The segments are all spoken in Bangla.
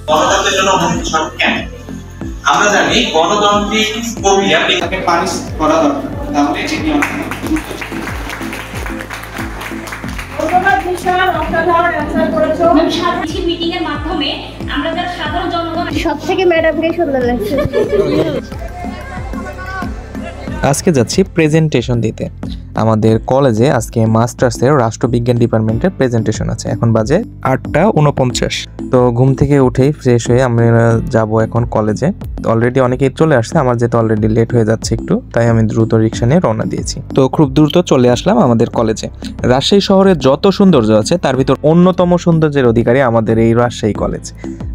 গণতন্ত্রের জন্য অমৃত সরকার কেন? আমরা জানি গণতান্ত্রিক প্রক্রিয়া এটাকে পানিশ করা দরকার, তাহলে এটি সবথেকে ম্যাডামকে সুন্দর লাগছে। আজকে যাচ্ছি প্রেজেন্টেশন দিতে। আমাদের কলেজে আজকে মাস্টার্সের রাষ্ট্রবিজ্ঞান ডিপার্টমেন্টের প্রেজেন্টেশন আছে। এখন বাজে 8:49। তো ঘুম থেকে উঠেই ফ্রেশ হয়ে আমরা যাব এখন কলেজে। অলরেডি অনেকেই চলে আসছে, আমার যেতে অলরেডি লেট হয়ে যাচ্ছে একটু, তাই আমি দ্রুত রিক্সা নিয়ে রওনা দিয়েছি। তো খুব দ্রুত চলে আসলাম আমাদের কলেজে। রাজশাহী শহরের যত সৌন্দর্য আছে তার ভিতর অন্যতম সৌন্দর্যের অধিকারী আমাদের এই রাজশাহী কলেজ।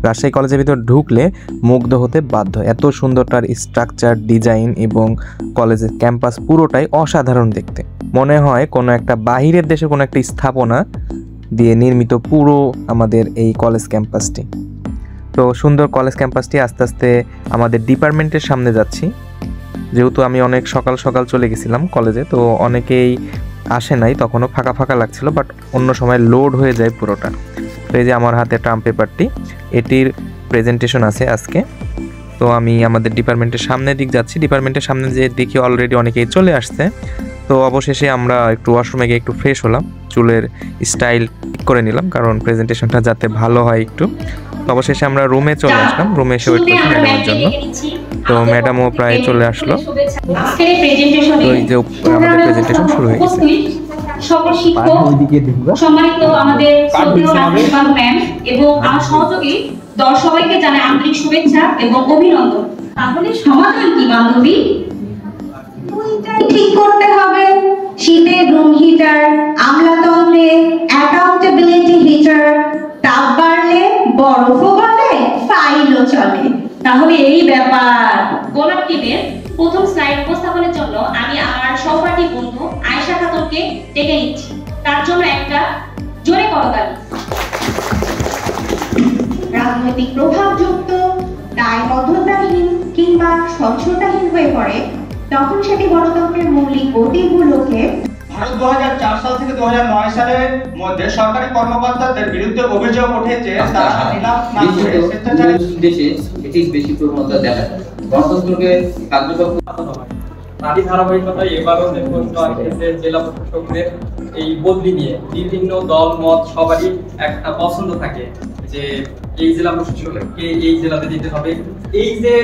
রাজশাহী কলেজের ভিতর ঢুকলে মুগ্ধ হতে বাধ্য। এত সুন্দরটার স্ট্রাকচার, ডিজাইন এবং কলেজের ক্যাম্পাস পুরোটাই অসাধারণ দেখতে। মনে হয় কোনো একটা বাহিরের দেশে কোনো একটা স্থাপনা দিয়ে নির্মিত পুরো আমাদের এই কলেজ ক্যাম্পাসটি। তো সুন্দর কলেজ ক্যাম্পাসটি আস্তে আস্তে আমাদের ডিপার্টমেন্টের সামনে যাচ্ছি। যেহেতু আমি অনেক সকাল সকাল চলে গেছিলাম কলেজে, তো অনেকেই আসে নাই, তখনও ফাঁকা ফাঁকা লাগছিল, বাট অন্য সময় লোড হয়ে যায় পুরোটা। তো এই যে আমার হাতে ট্রাম পেপারটি, এটির প্রেজেন্টেশন আছে আজকে। তো আমি আমাদের ডিপার্টমেন্টের সামনের দিক যাচ্ছি। ডিপার্টমেন্টের সামনে যে দেখি অলরেডি অনেকেই চলে আসছে। তো অবশেষে আমরা একটু ওয়াশরুমে গিয়ে একটু ফ্রেশ হলাম, চুলের স্টাইল ঠিক করে নিলাম, কারণ প্রেজেন্টেশনটা যাতে ভালো হয় একটু। তো অবশেষে আমরা রুমে চলে আসলাম, রুমে এসে ওয়েট করছি ম্যাডামের জন্য। তো ম্যাডামও প্রায় চলে আসলো। তো এই যে আমাদের প্রেজেন্টেশন শুরু হয়ে গেছে। সকল শিক্ষক, সম্মানিত আমাদের শ্রদ্ধেয় রাষ্ট্রপাল ম্যাম এবং আমার সহযোগী দল সবাইকে জানাই আন্তরিক শুভেচ্ছা এবং অভিনন্দন। তাহলে সমাধান কি বান্ধবী? দুইটাই ঠিক করতে হবে। শীতের রুম হিটার, আমলাতন্ত্রে অ্যাকাউন্টেবিলিটি হিটার, তাপ বাড়লে বরফও গলে, ফাইলও চলে। তাহলে এই ব্যাপার। গোলাপ টিমের প্রথম স্লাইড উপস্থাপনের জন্য আমি আমার সহপাঠী বন্ধু আয়েশা খাতুনকে ডেকে নিচ্ছি। তার জন্য একটা জোরে করতালি। রাজনৈতিক প্রভাবযুক্ত, দায়বদ্ধতাহীন কিংবা স্বচ্ছতাহীন হয়ে পড়ে, তখন সেটি গণতন্ত্রের মৌলিক গতিগুলোকে। ভারত 2004 সাল থেকে 2009 সালের মধ্যে সরকারি কর্মকর্তাদের বিরুদ্ধে অভিযোগ ওঠেছে তারা নিলাম না করে স্বেচ্ছাচারী দেশে এটি বেশি প্রবণতা দেখা যায়। গণতন্ত্রকে কার্যকর তারই ধারাবাহিকতায় এবারও প্রশ্ন আসছে জেলা প্রশাসকদের এই বদলি নিয়ে। বিভিন্ন দল মত সবারই একটা পছন্দ থাকে যে এই জেলা প্রশাসককে এই জেলাতে দিতে হবে। এই যে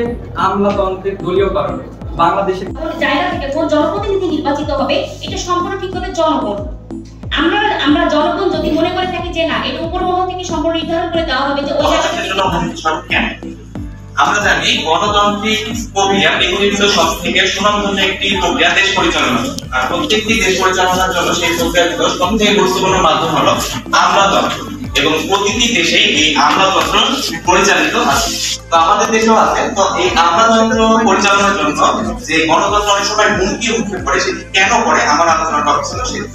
আমলাতন্ত্রের দলীয় কারণে বাংলাদেশের জায়গা থেকে কোন জনপ্রতিনিধি নির্বাচিত হবে এটা সম্পূর্ণ ঠিক হবে জনগণ। আমরা জনগণ যদি মনে করে থাকি যে না এটা উপর মহল থেকে সম্পূর্ণ নির্ধারণ করে দেওয়া হবে যে ওই জায়গাটার জন্য অমৃত সরকার কেন? আমরা জানি গণতান্ত্রিক প্রক্রিয়া এগুলির ভিতর সব থেকে সুনামধন্য একটি প্রক্রিয়া দেশ পরিচালনা। আর প্রত্যেকটি দেশ পরিচালনার জন্য সেই প্রক্রিয়ার ভিতর সবথেকে গুরুত্বপূর্ণ মাধ্যম হলো আমলাতন্ত্র, এবং প্রতিটি দেশেই এই আমলাতন্ত্র পরিচালিত আছে। তো আমাদের দেশেও আছে। তো এই আমলাতন্ত্র পরিচালনার জন্য যে গণতন্ত্র অনেক সময় হুমকি উঠে পড়ে, সেটি কেন পড়ে আমার আলোচনা টপিক ছিল সেটি।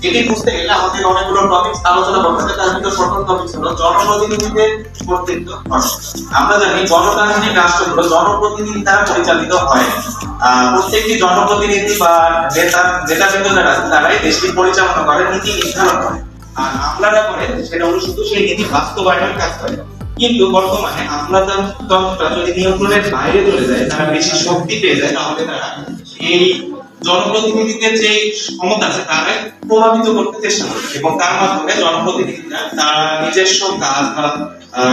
এটি বুঝতে গেলে আমাদের অনেকগুলো টপিক আলোচনা করতে হবে। তার ভিতর প্রথম টপিক হলো জনপ্রতিনিধিদের কর্তৃত্ব। আমরা জানি গণতান্ত্রিক রাষ্ট্রগুলো জনপ্রতিনিধি দ্বারা পরিচালিত হয়। প্রত্যেকটি জনপ্রতিনিধি বা নেতা যারা আছে তারাই দেশটি পরিচালনা করে, নীতি নির্ধারণ করে। আর আমলারা করে সেটা হলো শুধু সেই নীতি বাস্তবায়নের কাজ করে। কিন্তু বর্তমানে আমলাতন্ত্রটা যদি নিয়ন্ত্রণের বাইরে চলে যায়, তারা বেশি শক্তি পেয়ে যায়, তাহলে তারা এই জনপ্রতিনিধিদের যে ক্ষমতা আছে তারা প্রভাবিত করতে চেষ্টা করে, এবং তার মাধ্যমে জনপ্রতিনিধিরা তারা নিজস্ব কাজ বা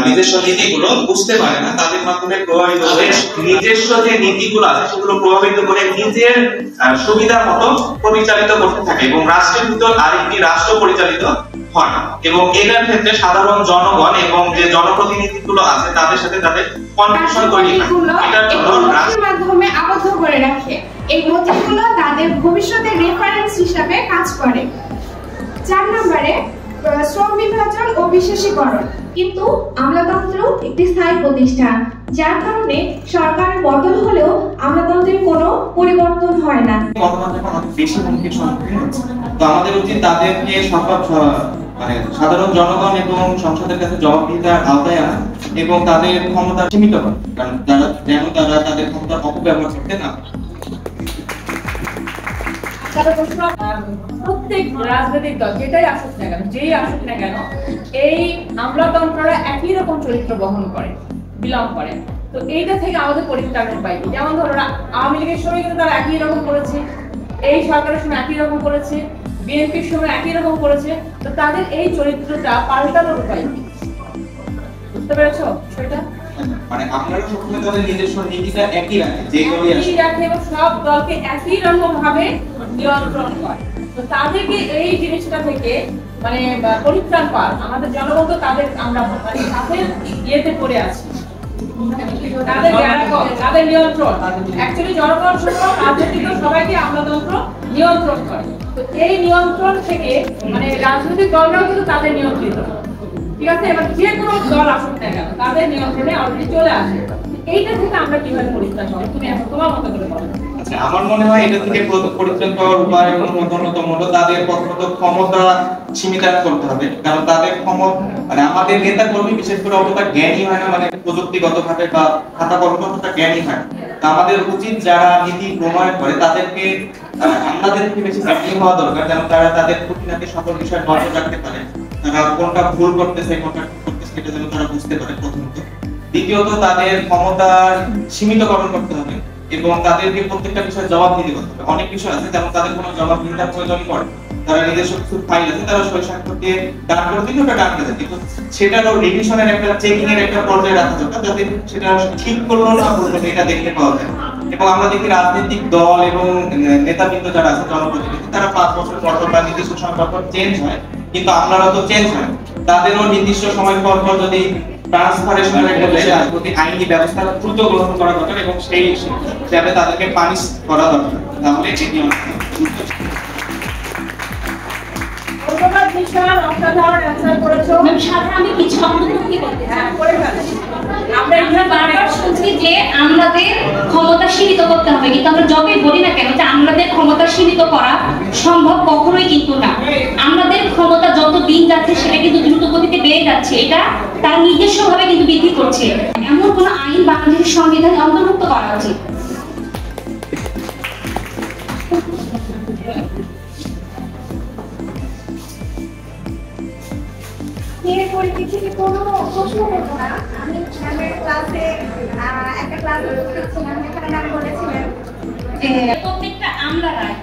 নিজস্ব নীতিগুলো বুঝতে পারে না, তাদের মাধ্যমে প্রভাবিত হয়ে নিজস্ব যে নীতিগুলো আছে সেগুলো প্রভাবিত করে নিজের সুবিধা মতো পরিচালিত করতে থাকে, এবং রাষ্ট্রের ভিতর আরেকটি রাষ্ট্র পরিচালিত হয়। এবং এটার ক্ষেত্রে সাধারণ জনগণ এবং যে জনপ্রতিনিধিগুলো আছে তাদের সাথে তাদের কনফিউশন তৈরি হয়। এটার জন্য রাষ্ট্রের মাধ্যমে আবদ্ধ করে রাখে। এই নথিগুলো তাদের ভবিষ্যতের রেফারেন্স হিসাবে কাজ করে। 4 নম্বরে শ্রম বিভাজন ও বিশেষীকরণ। কিন্তু আমলাতন্ত্র একটি স্থায়ী প্রতিষ্ঠান, যার কারণে সরকারের বদল হলেও আমলাতন্ত্রের কোনো পরিবর্তন হয় না। বর্তমানে অনেক বেশি হুমকির সম্মুখীন হচ্ছে। তো আমাদের উচিত তাদেরকে সাধারণ জনগণ এবং সংসদের কাছে জবাবদিহিতার আওতায় আনা এবং তাদের ক্ষমতা সীমিত করা, কারণ তারা তাদের ক্ষমতার অপব্যবহার করতে না। প্রত্যেক রাজনৈতিক দল যেটাই আসুক না কেন, যেই আসুক না কেন, এই আমলাতন্ত্ররা একই রকম চরিত্র বহন করে, বিলং করে। তো এইটা থেকে আমাদের পরিত্রাণ পাই। যেমন ধরো আওয়ামী লীগের সময় কিন্তু তারা একই রকম করেছে, এই সরকারের সময় একই রকম করেছে, বিএনপির সময় একই রকম করেছে। তো তাদের এই চরিত্রটা পাল্টানোর উপায় কি? বুঝতে পেরেছো সেটা? মানে আপনারা সবসময় তাদের নিজস্ব নীতিটা একই রাখে, যে দলই আসে একই রাখে এবং সব দলকে একই রকম ভাবে নিয়ন্ত্রণ করে। তো তাদেরকে এই জিনিসটা থেকে মানে পরিত্রাণ পাওয়ার আমাদের জনগণ তো তাদের আমরা মানে তাদের ইয়েতে পড়ে আছি, তাদের নিয়ন্ত্রণ। অ্যাকচুয়ালি জনগণ রাজনৈতিক সবাইকে আমলাতন্ত্র নিয়ন্ত্রণ করে। তো এই নিয়ন্ত্রণ থেকে মানে রাজনৈতিক দলরাও কিন্তু তাদের নিয়ন্ত্রিত, ঠিক আছে? এবার যে কোনো দল আসুক না কেন তাদের নিয়ন্ত্রণে অলরেডি চলে আসে। এইটা থেকে আমরা কিভাবে পরিত্রাণ পাবো, তুমি এখন তোমার মতো করে বলো। আচ্ছা, আমার মনে হয় এটা থেকে পরিত্রাণ পাওয়ার উপায় অন্যতম হলো তাদের প্রথমত ক্ষমতা সীমিত করতে হবে। কারণ তাদের মানে আমাদের নেতা কর্মী বিশেষ করে অতটা জ্ঞানী হয় না, মানে প্রযুক্তিগত ভাবে বা খাতা কলমে অতটা জ্ঞানী হয়। তা আমাদের উচিত যারা নীতি প্রণয়ন করে তাদেরকে আমাদের থেকে বেশি জ্ঞানী হওয়া দরকার, যেন তারা তাদের খুঁটিনাটি সকল বিষয়ে নজর রাখতে পারে। তারা কোনটা ভুল করতেছে কোনটা ঠিক করতেছে এটা যেন তারা বুঝতে পারে প্রথমত। দ্বিতীয়ত তাদের ক্ষমতার সীমিতকরণ করতে হবে এবং তাদেরকে প্রত্যেকটা বিষয়ে জবাবদিহি করতে হবে। অনেক বিষয় আছে যেমন তাদের কোনো জবাবদিহিতার প্রয়োজন পড়ে, তারা নিজস্ব কিছু ফাইল আছে তারা সই স্বাক্ষর দিয়ে ডান করে দিলে ওটা ডান করে দেয়, কিন্তু সেটারও রিভিশনের একটা চেকিং এর একটা পর্যায়ে রাখা দরকার, যাতে সেটা ঠিক করলো না করলো এটা দেখতে পাওয়া যায়। এবং আমরা দেখি রাজনৈতিক দল এবং নেতাবৃন্দ যারা আছে জনপ্রতিনিধি তারা 5 বছর পর বা নির্দিষ্ট সময় পর পর চেঞ্জ হয়, কিন্তু আপনারা তো চেঞ্জ হয়। তাদেরও নির্দিষ্ট সময় পর পর যদি ট্রান্সফারেশনের একটা লেখা প্রতি আইনি ব্যবস্থা দ্রুত গ্রহণ করা দরকার এবং সেই হিসাবে তাদেরকে পানিশ করা দরকার, তাহলে এটি আমরা বারবার শুনছি যে আমাদের ক্ষমতা সীমিত করতে হবে, কিন্তু আমরা যতই বলি না কেন যে আমাদের ক্ষমতা সীমিত করা সম্ভব কখনোই কিন্তু না। আমাদের ক্ষমতা যত দিন যাচ্ছে সেটা কিন্তু দ্রুত গতিতে বেড়ে যাচ্ছে, এটা তার নিজস্ব ভাবে কিন্তু বৃদ্ধি করছে। এমন কোন আইন বাংলাদেশের সংবিধানে অন্তর্ভুক্ত করা উচিত। এর পরিপ্রেক্ষিতে কোনো প্রশ্ন করবো না। আমি ম্যামের ক্লাসে একটা ক্লাসে ছিলাম, এখানে ম্যাম বলেছিলেন যে প্রত্যেকটা আমলারাই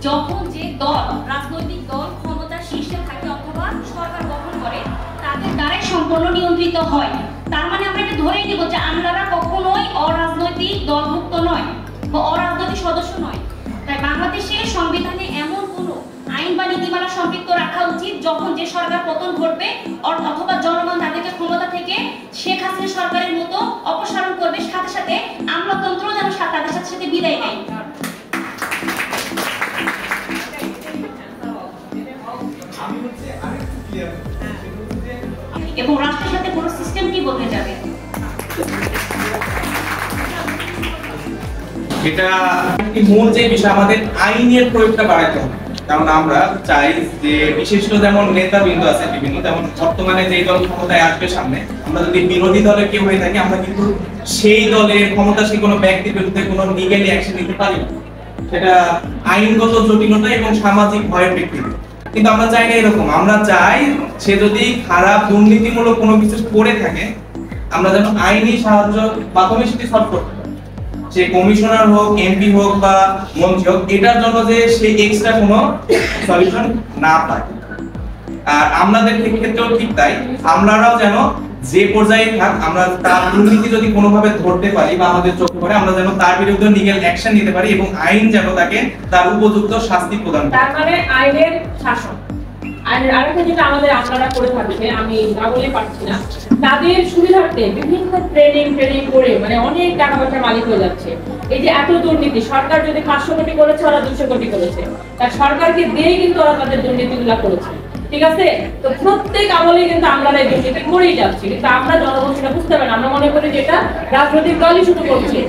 যখন যে দল রাজনৈতিক দল ক্ষমতার শীর্ষে থাকে অথবা সরকার গঠন করে তাদের দ্বারাই সম্পূর্ণ নিয়ন্ত্রিত হয়। তার মানে আমরা এটা ধরেই নিব যে আমলারা কখনোই অরাজনৈতিক দলভুক্ত নয় বা অরাজনৈতিক সদস্য নয়। তাই বাংলাদেশের সংবিধানে এমন কোনো আইন বা নীতিমালা সম্পৃক্ত রাখা উচিত যখন যে সরকার পতন ঘটবে অথবা জনগণ তাদেরকে ক্ষমতা থেকে শেখ হাসিনা সরকারের মতো অপসারণ করবে, সাথে সাথে আমলাতন্ত্র যেন তাদের সাথে সাথে বিদায় নেয়। এবং রাষ্ট্রের সাথে পুরো সিস্টেমটি বদলে যাবে। এটা মূল যে বিষয় আমাদের আইনের প্রয়োগটা বাড়াতে হবে। কারণ আমরা চাই যে বিশেষ করে যেমন নেতাবৃন্দ আছে বিভিন্ন, যেমন বর্তমানে যে দল ক্ষমতায় আসবে সামনে, আমরা যদি বিরোধী দলের কেউ হয়ে থাকি আমরা কিন্তু সেই দলের ক্ষমতাসীন কোনো ব্যক্তির বিরুদ্ধে কোনো লিগ্যালি অ্যাকশন নিতে পারি না, সেটা আইনগত জটিলতা এবং সামাজিক ভয়ের প্রেক্ষিতে। কিন্তু আমরা চাই না এরকম, আমরা চাই সে যদি খারাপ দুর্নীতিমূলক কোনো কিছু করে থাকে আমরা যেন আইনি সাহায্য মাধ্যমে সেটি সলভ করতে পারি, সে কমিশনার হোক, এমপি হোক বা মন্ত্রী হোক, এটার জন্য যে সে এক্সট্রা কোনো সলিউশন না পায়। আর আমাদের ক্ষেত্রেও ঠিক তাই, আমরাও যেন যে পর্যায়ে থাক আমরা তার দুর্নীতি যদি কোনোভাবে ধরতে পারি বা আমাদের চোখে পড়ে আমরা যেন তার বিরুদ্ধে লিগ্যাল অ্যাকশন নিতে পারি এবং আইন যেন তাকে তার উপযুক্ত শাস্তি প্রদান করে। তার মানে আইনের শাসন। আর আরেকটা যেটা আমাদের আপনারা করে থাকছে, আমি না বলে পারছি না, তাদের সুবিধার্থে বিভিন্ন ট্রেনিং করে মানে অনেক টাকা পয়সার মালিক হয়ে যাচ্ছে। এই যে এত দুর্নীতি, সরকার যদি 500 কোটি করেছে ওরা 200 কোটি করেছে, তার সরকারকে দিয়ে কিন্তু ওরা তাদের দুর্নীতিগুলো করেছে, ঠিক আছে? তো প্রত্যেক আমলে কিন্তু আমরা এই দুর্নীতি করেই যাচ্ছি, কিন্তু আমরা জনগণ সেটা বুঝতে পারি না। আমরা মনে করি যেটা রাজনৈতিক দলই শুরু করছে,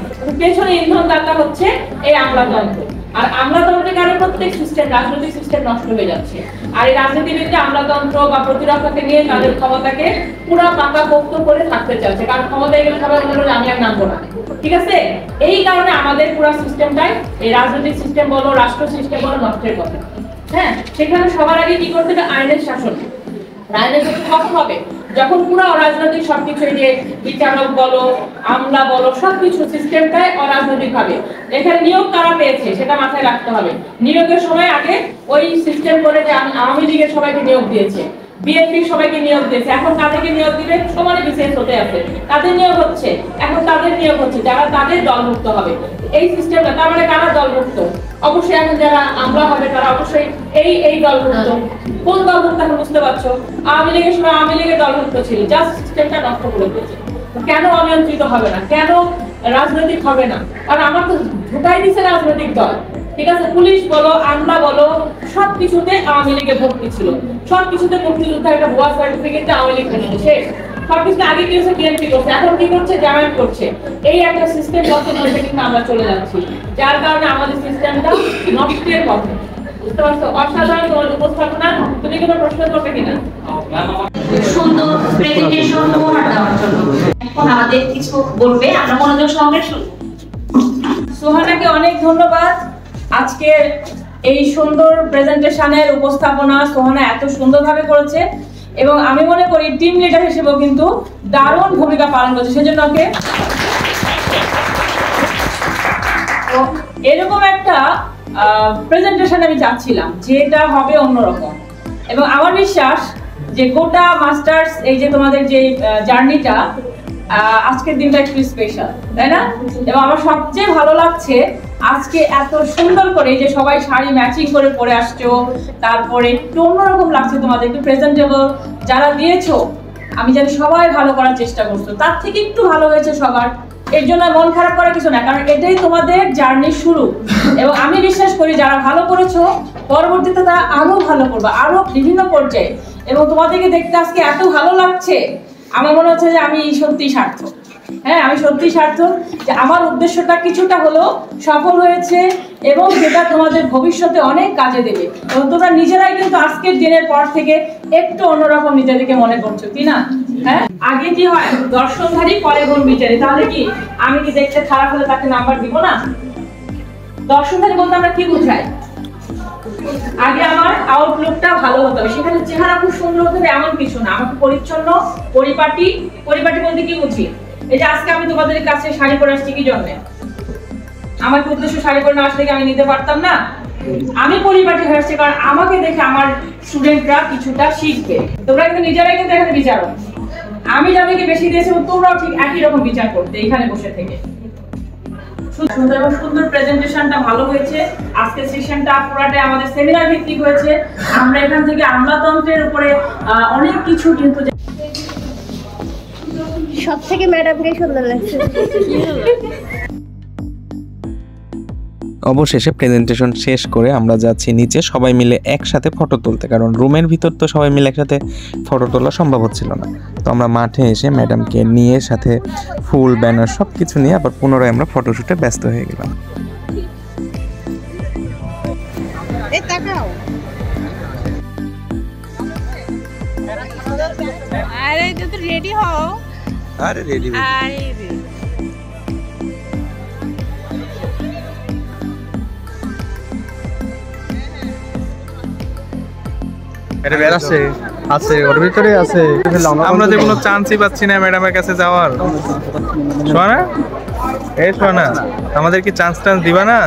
পেছনে ইন্ধন দাতা হচ্ছে এই আমলাতন্ত্র। আর আমলাতন্ত্রের কারণে প্রত্যেক সিস্টেম, রাজনৈতিক সিস্টেম নষ্ট হয়ে যাচ্ছে। আর এই রাজনীতিবিদরা আমলাতন্ত্র বা প্রতিরক্ষাকে নিয়ে তাদের ক্ষমতাকে পুরো পাকাপোক্ত করে থাকতে চাচ্ছে, কারণ ক্ষমতায় গেলে সবাই বলবে যে আমি আর নামবো না, ঠিক আছে? এই কারণে আমাদের পুরো সিস্টেমটাই, এই রাজনৈতিক সিস্টেম বলো, রাষ্ট্র সিস্টেম বলো, নষ্টের কথা। হ্যাঁ, সেখানে সবার আগে কি করতে হবে? আইনের শাসন। আইনের শাসন কখন হবে? যখন পুরো অরাজনৈতিক সবকিছু, যে বিচারক বলো, আমলা বলো, সবকিছু সিস্টেমটাই অরাজনৈতিক ভাবে। এখানে নিয়োগ কারা পেয়েছে সেটা মাথায় রাখতে হবে। নিয়োগের সময় আগে ওই সিস্টেম করে যে আওয়ামী লীগের সবাইকে নিয়োগ দিয়েছে, বিএনপি সবাইকে নিয়োগ দিয়েছে, এখন তাদেরকে নিয়োগ দিবে, সমানে বিশেষ হতে আছে, তাদের নিয়োগ হচ্ছে, এখন তাদের নিয়োগ হচ্ছে যারা তাদের দলমুক্ত হবে। এই সিস্টেমটা, তার মানে কারা দলমুক্ত? অবশ্যই এখন যারা আমলা হবে তারা অবশ্যই এই দলমুক্ত। কোন দলমুক্ত এখন বুঝতে পারছো? আওয়ামী লীগের সময় আওয়ামী লীগের দলমুক্ত ছিল, জাস্ট সিস্টেমটা নষ্ট করে দিয়েছে। কেন অনিয়ন্ত্রিত হবে না? কেন রাজনৈতিক হবে না? কারণ আমার তো ঢুকাই দিচ্ছে রাজনৈতিক দল, ঠিক আছে? পুলিশ বলো, আমলা বলো, সবকিছুতে আওয়ামী লীগের ভর্তি ছিল, সবকিছুতে মুক্তিযোদ্ধা একটা ভুয়া সার্টিফিকেট আওয়ামী লীগ নিয়ে শেষ। সবকিছু আগে কি হচ্ছে? বিএনপি করছে, এখন কি করছে? জামায়াত করছে। এই একটা সিস্টেম গঠন হয়েছে, কিন্তু আমরা চলে যাচ্ছি, যার কারণে আমাদের সিস্টেমটা নষ্টের পথে। বুঝতে পারছো? অসাধারণ তোমার উপস্থাপনা। তুমি কোনো প্রশ্ন করবে কিনা? সুন্দর প্রেজেন্টেশন উপহার দেওয়ার জন্য এখন আমাদের কিছু বলবে, আমরা মনোযোগ সহকারে শুনবো। সোহানাকে অনেক ধন্যবাদ। আজকে এই সুন্দর প্রেজেন্টেশনের উপস্থাপনা সোহানা এত সুন্দরভাবে করেছে, এবং আমি মনে করি টিম লিডার হিসেবেও কিন্তু দারুণ ভূমিকা পালন করছে, সেজন্য ওকে এরকম একটা প্রেজেন্টেশন আমি চাচ্ছিলাম, যেটা হবে অন্যরকম। এবং আমার বিশ্বাস যে গোটা মাস্টার্স, এই যে তোমাদের যে জার্নিটা, আজকের দিনটা একটু স্পেশাল, তাই না? এবং আমার সবচেয়ে ভালো লাগছে আজকে এত সুন্দর করে যে সবাই শাড়ি ম্যাচিং করে পরে আসছো, তারপরে একটু অন্যরকম লাগছে তোমাদের, একটু প্রেজেন্টেবল যারা দিয়েছো। আমি জানি সবাই ভালো করার চেষ্টা করছো, তার থেকে একটু ভালো হয়েছে সবার। এর জন্য মন খারাপ করার কিছু না, কারণ এটাই তোমাদের জার্নির শুরু। এবং আমি বিশ্বাস করি যারা ভালো করেছো পরবর্তীতে তারা আরো ভালো করবে, আরো বিভিন্ন পর্যায়ে। এবং তোমাদেরকে দেখতে আজকে এত ভালো লাগছে, আমার মনে হচ্ছে যে আমি সত্যি সার্থক। হ্যাঁ, আমি সত্যি সার্থক যে আমার উদ্দেশ্যটা কিছুটা হলেও সফল হয়েছে, এবং যেটা তোমাদের ভবিষ্যতে অনেক কাজে দেবে। এবং তোমরা নিজেরাই কিন্তু আজকের দিনের পর থেকে একটু অন্যরকম নিজেদেরকে মনে করছো, কি না? হ্যাঁ, আগে কি হয়, দর্শনধারী পরে গুণ বিচারে। তাহলে কি আমি কি দেখতে খারাপ হলে তাকে নাম্বার দিব না? দর্শনধারী বলতে আমরা কি বুঝাই? আগে আমার আউটলুকটা ভালো হতে হবে, সেখানে চেহারা খুব সুন্দর হতে হবে এমন কিছু না, আমাকে পরিচ্ছন্ন, পরিপাটি। পরিপাটি বলতে কি বুঝি? এই যে আজকে আমি তোমাদের কাছে শাড়ি পরে আসছি কি জন্য? আমার উদ্দেশ্য শাড়ি পরে না আসলে কি আমি নিতে পারতাম না? আমি পরিপাটি হয়ে আসছি কারণ আমাকে দেখে আমার স্টুডেন্টরা কিছুটা শিখবে। তোমরা কিন্তু নিজেরাই কিন্তু এখানে বিচারো, আমি যাদেরকে বেশি দিয়েছি তোমরাও ঠিক একই রকম বিচার করতে এখানে বসে থেকে। সুন্দর প্রেজেন্টেশনটা ভালো হয়েছে। আজকের সেশনটা পুরাটাই আমাদের সেমিনার ভিত্তিক হয়েছে। আমরা এখান থেকে আমলাতন্ত্রের উপরে অনেক কিছু কিন্তু সব থেকে ম্যাডামকে সুন্দর লাগছে। অবশেষে প্রেজেন্টেশন শেষ করে আমরা যাচ্ছি নিচে সবাই মিলে একসাথে ফটো তুলতে, কারণ রুমের ভিতর তো সবাই মিলে একসাথে ফটো তোলা সম্ভব হচ্ছিল না। তো আমরা মাঠে এসে ম্যাডামকে নিয়ে সাথে ফুল, ব্যানার সব কিছু নিয়ে আবার পুনরায় আমরা ফটোশ্যুটে ব্যস্ত হয়ে গেলাম। আরে তুই রেডি হও। আরে রেডি আমরা যে কোনো চান্সই পাচ্ছি না ম্যাডামের কাছে যাওয়ার। সোনা, এই সোনা, আমাদের কি চান্স দিবা না?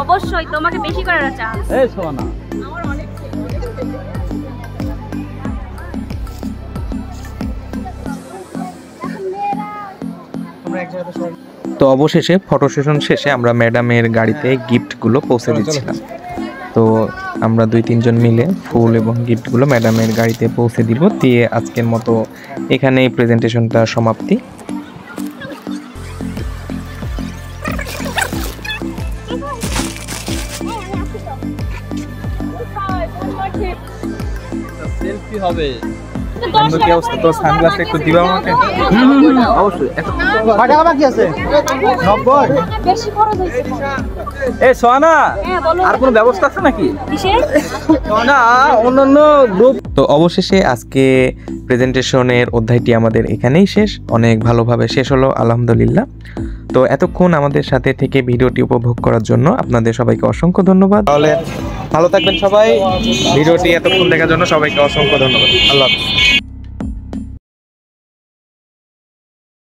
অবশ্যই তোমাকে বেশি করে চান্স। এই সোনা, তো অবশেষে ফটো সেশন শেষে আমরা ম্যাডামের গাড়িতে গিফটগুলো পৌঁছে দিচ্ছিলাম। তো আমরা 2-3 জন মিলে ফুল এবং গিফটগুলো ম্যাডামের গাড়িতে পৌঁছে দিব, দিয়ে আজকের মতো এখানেই প্রেজেন্টেশনটা সমাপ্তি। সেলফি হবে। বন্ধু কি অবস্থা? তোর সানগ্লাস একটু দিবা আমাকে? অবশ্যই। কয় টাকা বাকি আছে? 90। বেশি খরচ হয়েছে। এই সোহানা, হ্যাঁ বলো। আর কোনো ব্যবস্থা আছে নাকি? কিসের? না, অন্যান্য গ্রুপ। তো অবশেষে আজকে প্রেজেন্টেশনের অধ্যায়টি আমাদের এখানেই শেষ, অনেক ভালোভাবে শেষ হলো আলহামদুলিল্লাহ। তো এতক্ষণ আমাদের সাথে থেকে ভিডিওটি উপভোগ করার জন্য আপনাদের সবাইকে অসংখ্য ধন্যবাদ। তাহলে ভালো থাকবেন সবাই। ভিডিওটি এতক্ষণ দেখার জন্য সবাইকে অসংখ্য ধন্যবাদ। আল্লাহ হাফেজ।